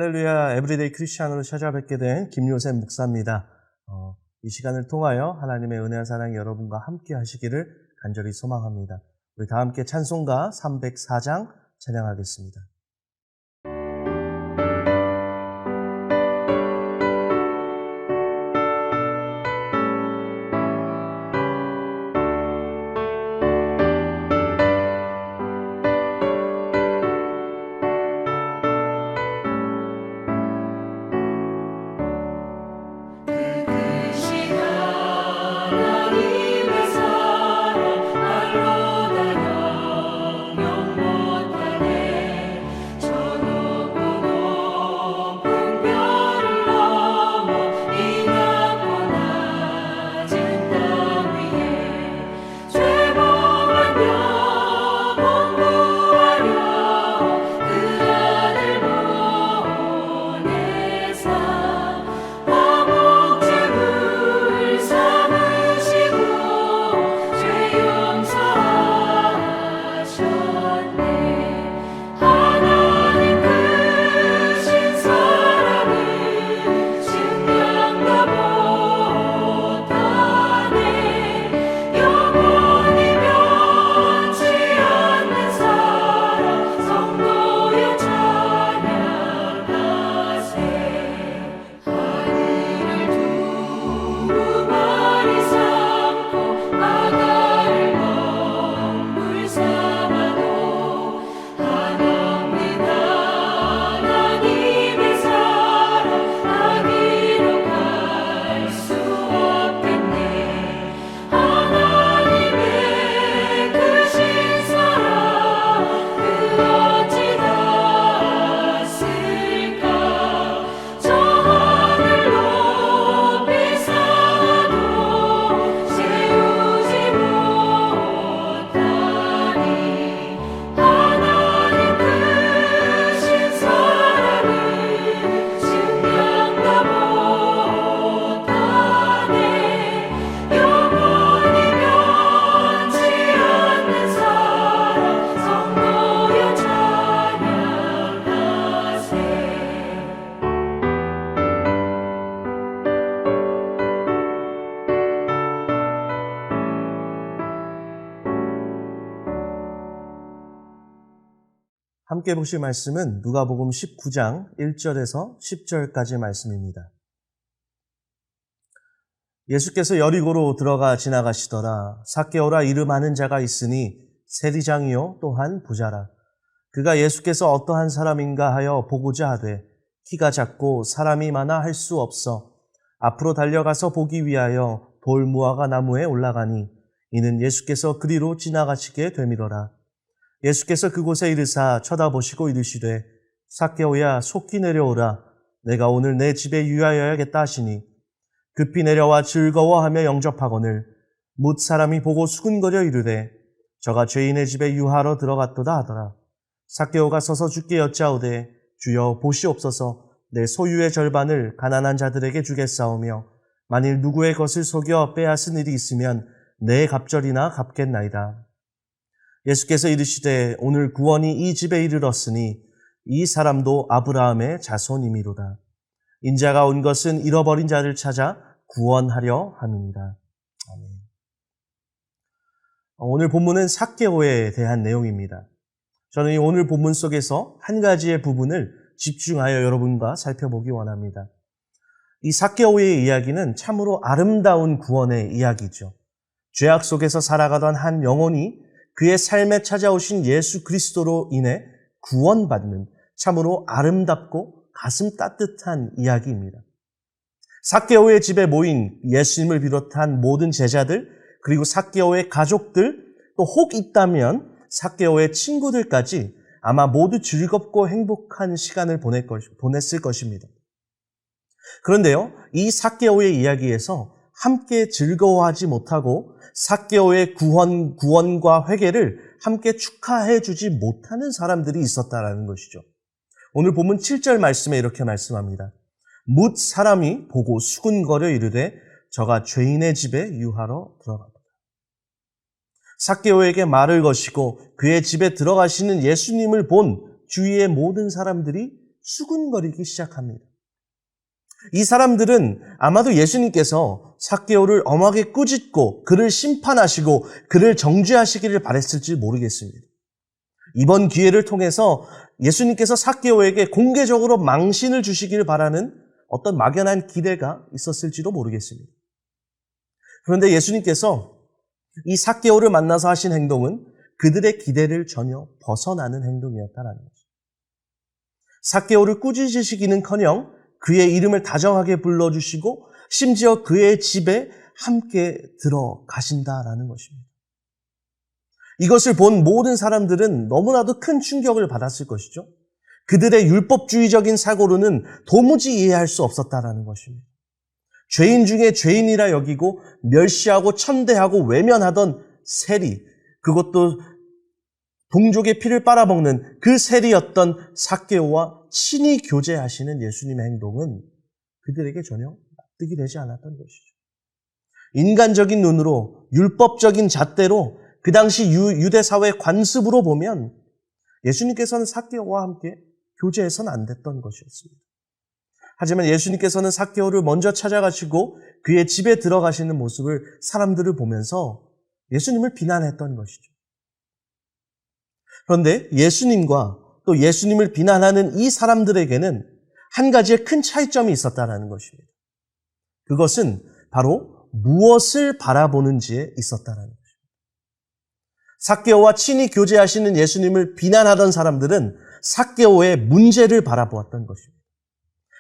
할렐루야, 에브리데이 크리스찬으로 찾아뵙게 된 김요셉 목사입니다. 이 시간을 통하여 하나님의 은혜와 사랑이 여러분과 함께 하시기를 간절히 소망합니다. 우리 다 함께 찬송가 304장 찬양하겠습니다. 함께 보실 말씀은 누가복음 19장 1절에서 10절까지 말씀입니다. 예수께서 여리고로 들어가 지나가시더라. 삭개오라 이름하는 자가 있으니 세리장이요 또한 부자라. 그가 예수께서 어떠한 사람인가 하여 보고자 하되 키가 작고 사람이 많아 할 수 없어 앞으로 달려가서 보기 위하여 돌무화과 나무에 올라가니 이는 예수께서 그리로 지나가시게 되밀어라. 예수께서 그곳에 이르사 쳐다보시고 이르시되 삭개오야 속히 내려오라. 내가 오늘 내 집에 유하여야겠다 하시니 급히 내려와 즐거워하며 영접하거늘 뭇 사람이 보고 수군거려 이르되 저가 죄인의 집에 유하러 들어갔도다 하더라. 삭개오가 서서 주께 여짜오되 주여 보시옵소서 내 소유의 절반을 가난한 자들에게 주겠사오며 만일 누구의 것을 속여 빼앗은 일이 있으면 내 갑절이나 갚겠나이다. 예수께서 이르시되 오늘 구원이 이 집에 이르렀으니 이 사람도 아브라함의 자손이미로다. 인자가 온 것은 잃어버린 자를 찾아 구원하려 함이니라. 아멘. 오늘 본문은 삭개오에 대한 내용입니다. 저는 오늘 본문 속에서 한 가지의 부분을 집중하여 여러분과 살펴보기 원합니다. 이 삭개오의 이야기는 참으로 아름다운 구원의 이야기죠. 죄악 속에서 살아가던 한 영혼이 그의 삶에 찾아오신 예수 그리스도로 인해 구원받는 참으로 아름답고 가슴 따뜻한 이야기입니다. 삭개오의 집에 모인 예수님을 비롯한 모든 제자들, 그리고 삭개오의 가족들, 또 혹 있다면 삭개오의 친구들까지 아마 모두 즐겁고 행복한 시간을 보냈을 것입니다. 그런데요, 이 삭개오의 이야기에서 함께 즐거워하지 못하고 삭개오의 구원과 회개를 함께 축하해 주지 못하는 사람들이 있었다라는 것이죠. 오늘 본문 7절 말씀에 이렇게 말씀합니다. 뭇 사람이 보고 수군거려 이르되 저가 죄인의 집에 유하러 들어갔다. 삭개오에게 말을 거시고 그의 집에 들어가시는 예수님을 본 주위의 모든 사람들이 수군거리기 시작합니다. 이 사람들은 아마도 예수님께서 삭개오를 엄하게 꾸짖고 그를 심판하시고 그를 정죄하시기를 바랬을지 모르겠습니다. 이번 기회를 통해서 예수님께서 삭개오에게 공개적으로 망신을 주시기를 바라는 어떤 막연한 기대가 있었을지도 모르겠습니다. 그런데 예수님께서 이 삭개오를 만나서 하신 행동은 그들의 기대를 전혀 벗어나는 행동이었다는 거죠. 삭개오를 꾸짖으시기는커녕 그의 이름을 다정하게 불러주시고 심지어 그의 집에 함께 들어가신다라는 것입니다. 이것을 본 모든 사람들은 너무나도 큰 충격을 받았을 것이죠. 그들의 율법주의적인 사고로는 도무지 이해할 수 없었다라는 것입니다. 죄인 중에 죄인이라 여기고 멸시하고 천대하고 외면하던 세리, 그것도 동족의 피를 빨아먹는 그 세리였던 삭개오와 친히 교제하시는 예수님의 행동은 그들에게 전혀 납득이 되지 않았던 것이죠. 인간적인 눈으로 율법적인 잣대로 그 당시 유대 사회 관습으로 보면 예수님께서는 삭개오와 함께 교제해서는 안 됐던 것이었습니다. 하지만 예수님께서는 삭개오를 먼저 찾아가시고 그의 집에 들어가시는 모습을 사람들을 보면서 예수님을 비난했던 것이죠. 그런데 예수님과 또 예수님을 비난하는 이 사람들에게는 한 가지의 큰 차이점이 있었다는 것입니다. 그것은 바로 무엇을 바라보는지에 있었다는 것입니다. 삭개오와 친히 교제하시는 예수님을 비난하던 사람들은 삭개오의 문제를 바라보았던 것입니다.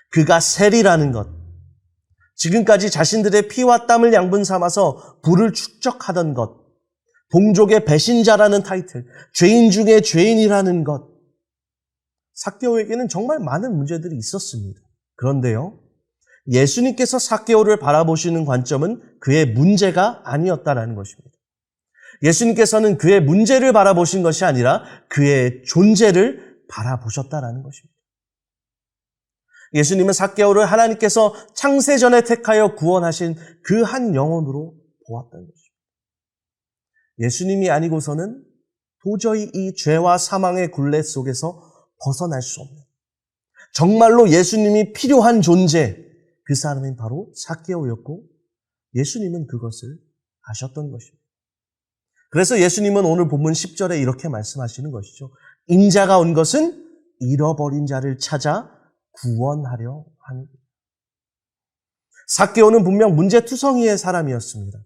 그가 세리라는 것, 지금까지 자신들의 피와 땀을 양분 삼아서 부를 축적하던 것, 동족의 배신자라는 타이틀, 죄인 중에 죄인이라는 것, 삭개오에게는 정말 많은 문제들이 있었습니다. 그런데요, 예수님께서 삭개오를 바라보시는 관점은 그의 문제가 아니었다라는 것입니다. 예수님께서는 그의 문제를 바라보신 것이 아니라 그의 존재를 바라보셨다라는 것입니다. 예수님은 삭개오를 하나님께서 창세전에 택하여 구원하신 그 한 영혼으로 보았던 것입니다. 예수님이 아니고서는 도저히 이 죄와 사망의 굴레 속에서 벗어날 수 없는, 정말로 예수님이 필요한 존재, 그 사람은 바로 삭개오였고 예수님은 그것을 아셨던 것입니다. 그래서 예수님은 오늘 본문 10절에 이렇게 말씀하시는 것이죠. 인자가 온 것은 잃어버린 자를 찾아 구원하려 하니. 삭개오는 분명 문제투성이의 사람이었습니다.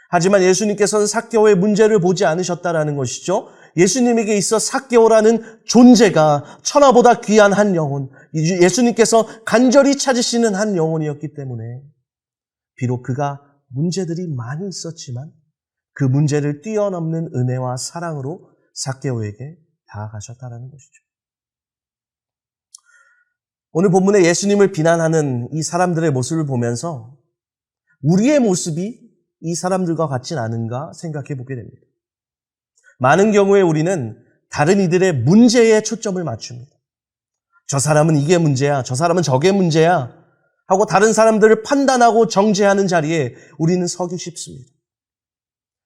하지만 예수님께서는 삭개오의 문제를 보지 않으셨다라는 것이죠. 예수님에게 있어 삭개오라는 존재가 천하보다 귀한 한 영혼, 예수님께서 간절히 찾으시는 한 영혼이었기 때문에 비록 그가 문제들이 많이 있었지만 그 문제를 뛰어넘는 은혜와 사랑으로 삭개오에게 다가가셨다는 것이죠. 오늘 본문에 예수님을 비난하는 이 사람들의 모습을 보면서 우리의 모습이 이 사람들과 같진 않은가 생각해 보게 됩니다. 많은 경우에 우리는 다른 이들의 문제에 초점을 맞춥니다. 저 사람은 이게 문제야, 저 사람은 저게 문제야 하고 다른 사람들을 판단하고 정죄하는 자리에 우리는 서기 쉽습니다.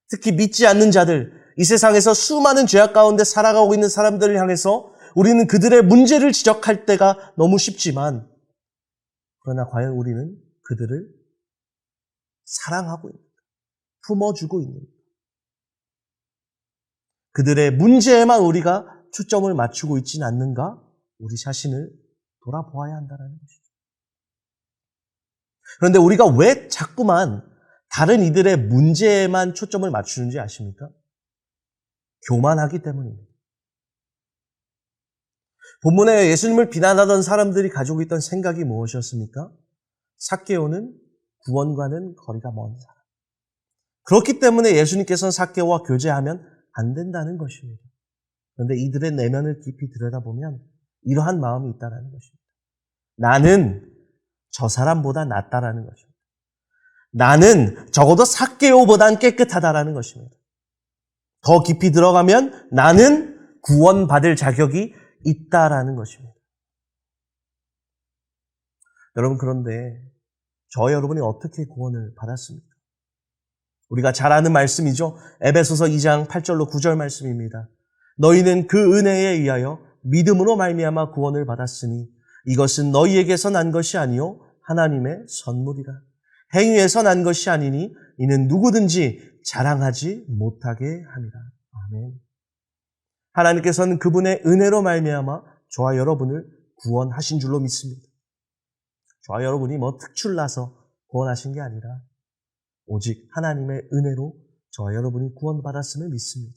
특히 믿지 않는 자들, 이 세상에서 수많은 죄악 가운데 살아가고 있는 사람들을 향해서 우리는 그들의 문제를 지적할 때가 너무 쉽지만, 그러나 과연 우리는 그들을 사랑하고 있는가, 품어주고 있는가, 그들의 문제에만 우리가 초점을 맞추고 있지는 않는가, 우리 자신을 돌아보아야 한다는 것이죠. 그런데 우리가 왜 자꾸만 다른 이들의 문제에만 초점을 맞추는지 아십니까? 교만하기 때문입니다. 본문에 예수님을 비난하던 사람들이 가지고 있던 생각이 무엇이었습니까? 삭개오는 구원과는 거리가 먼 사람. 그렇기 때문에 예수님께서는 삭개오와 교제하면 안 된다는 것입니다. 그런데 이들의 내면을 깊이 들여다보면 이러한 마음이 있다는 것입니다. 나는 저 사람보다 낫다라는 것입니다. 나는 적어도 삭개오보단 깨끗하다라는 것입니다. 더 깊이 들어가면 나는 구원받을 자격이 있다라는 것입니다. 여러분, 그런데 저 여러분이 어떻게 구원을 받았습니까? 우리가 잘 아는 말씀이죠. 에베소서 2장 8절로 9절 말씀입니다. 너희는 그 은혜에 의하여 믿음으로 말미암아 구원을 받았으니 이것은 너희에게서 난 것이 아니요 하나님의 선물이라. 행위에서 난 것이 아니니 이는 누구든지 자랑하지 못하게 함이라. 아멘. 하나님께서는 그분의 은혜로 말미암아 저와 여러분을 구원하신 줄로 믿습니다. 저와 여러분이 특출나서 구원하신 게 아니라 오직 하나님의 은혜로 저와 여러분이 구원받았음을 믿습니다.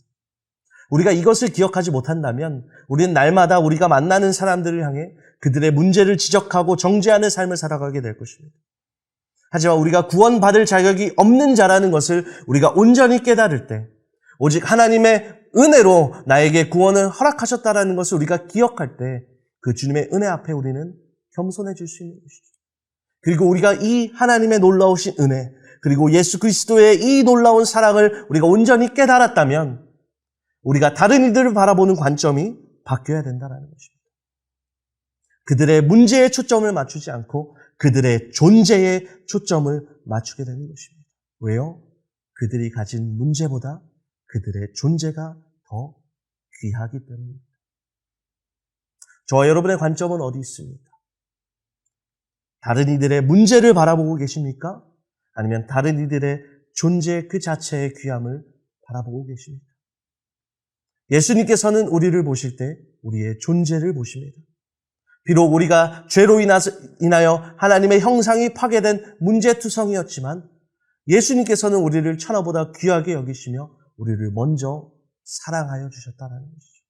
우리가 이것을 기억하지 못한다면 우리는 날마다 우리가 만나는 사람들을 향해 그들의 문제를 지적하고 정죄하는 삶을 살아가게 될 것입니다. 하지만 우리가 구원받을 자격이 없는 자라는 것을 우리가 온전히 깨달을 때 오직 하나님의 은혜로 나에게 구원을 허락하셨다는 것을 우리가 기억할 때 그 주님의 은혜 앞에 우리는 겸손해질 수 있는 것이죠. 그리고 우리가 이 하나님의 놀라우신 은혜 그리고 예수 그리스도의 이 놀라운 사랑을 우리가 온전히 깨달았다면 우리가 다른 이들을 바라보는 관점이 바뀌어야 된다는 것입니다. 그들의 문제에 초점을 맞추지 않고 그들의 존재에 초점을 맞추게 되는 것입니다. 왜요? 그들이 가진 문제보다 그들의 존재가 더 귀하기 때문입니다. 저와 여러분의 관점은 어디 있습니까? 다른 이들의 문제를 바라보고 계십니까? 아니면 다른 이들의 존재 그 자체의 귀함을 바라보고 계십니까? 예수님께서는 우리를 보실 때 우리의 존재를 보십니다. 비록 우리가 죄로 인하여 하나님의 형상이 파괴된 문제투성이었지만 예수님께서는 우리를 천하보다 귀하게 여기시며 우리를 먼저 사랑하여 주셨다는 것이죠.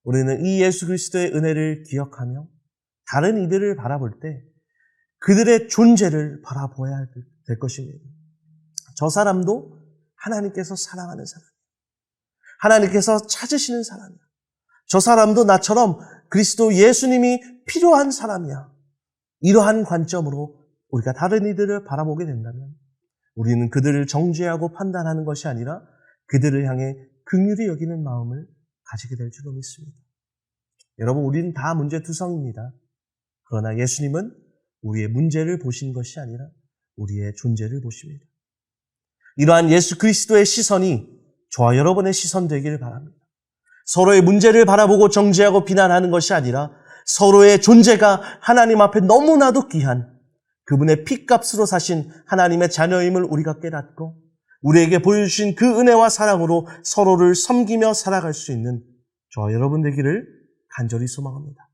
우리는 이 예수 그리스도의 은혜를 기억하며 다른 이들을 바라볼 때 그들의 존재를 바라보아야 될 것입니다. 저 사람도 하나님께서 사랑하는 사람이에요. 하나님께서 찾으시는 사람이야. 저 사람도 나처럼 그리스도 예수님이 필요한 사람이야. 이러한 관점으로 우리가 다른 이들을 바라보게 된다면 우리는 그들을 정죄하고 판단하는 것이 아니라 그들을 향해 긍휼히 여기는 마음을 가지게 될 줄로 믿습니다. 여러분, 우리는 다 문제투성입니다. 그러나 예수님은 우리의 문제를 보신 것이 아니라 우리의 존재를 보십니다. 이러한 예수 그리스도의 시선이 저와 여러분의 시선 되기를 바랍니다. 서로의 문제를 바라보고 정죄하고 비난하는 것이 아니라 서로의 존재가 하나님 앞에 너무나도 귀한 그분의 핏값으로 사신 하나님의 자녀임을 우리가 깨닫고 우리에게 보여주신 그 은혜와 사랑으로 서로를 섬기며 살아갈 수 있는 저와 여러분 되기를 간절히 소망합니다.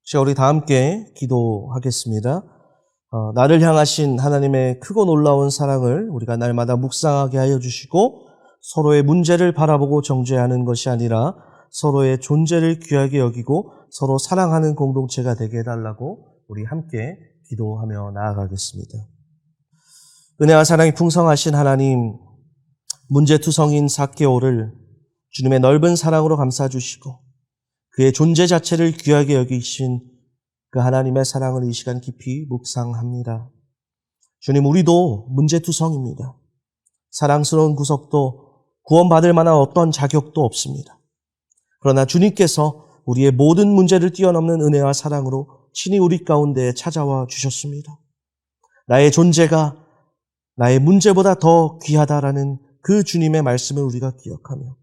자, 우리 다 함께 기도하겠습니다. 나를 향하신 하나님의 크고 놀라운 사랑을 우리가 날마다 묵상하게 하여 주시고 서로의 문제를 바라보고 정죄하는 것이 아니라 서로의 존재를 귀하게 여기고 서로 사랑하는 공동체가 되게 해달라고 우리 함께 기도하며 나아가겠습니다. 은혜와 사랑이 풍성하신 하나님, 문제투성인 삭개오를 주님의 넓은 사랑으로 감싸주시고 그의 존재 자체를 귀하게 여기신 그 하나님의 사랑을 이 시간 깊이 묵상합니다. 주님, 우리도 문제투성입니다. 사랑스러운 구석도 구원받을 만한 어떤 자격도 없습니다. 그러나 주님께서 우리의 모든 문제를 뛰어넘는 은혜와 사랑으로 친히 우리 가운데 찾아와 주셨습니다. 나의 존재가 나의 문제보다 더 귀하다라는 그 주님의 말씀을 우리가 기억하며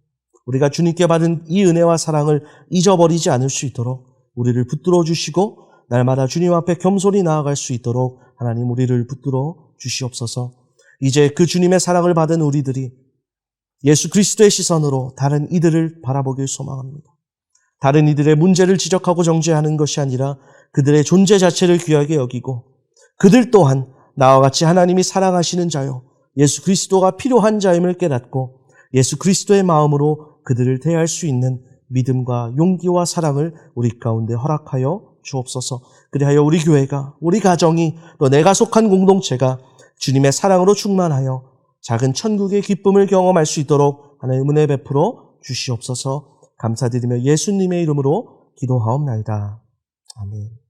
우리가 주님께 받은 이 은혜와 사랑을 잊어버리지 않을 수 있도록 우리를 붙들어 주시고 날마다 주님 앞에 겸손히 나아갈 수 있도록 하나님 우리를 붙들어 주시옵소서. 이제 그 주님의 사랑을 받은 우리들이 예수 그리스도의 시선으로 다른 이들을 바라보길 소망합니다. 다른 이들의 문제를 지적하고 정죄하는 것이 아니라 그들의 존재 자체를 귀하게 여기고 그들 또한 나와 같이 하나님이 사랑하시는 자요 예수 그리스도가 필요한 자임을 깨닫고 예수 그리스도의 마음으로 그들을 대할 수 있는 믿음과 용기와 사랑을 우리 가운데 허락하여 주옵소서. 그리하여 우리 교회가, 우리 가정이, 또 내가 속한 공동체가 주님의 사랑으로 충만하여 작은 천국의 기쁨을 경험할 수 있도록 하나님의 은혜 베풀어 주시옵소서. 감사드리며 예수님의 이름으로 기도하옵나이다. 아멘.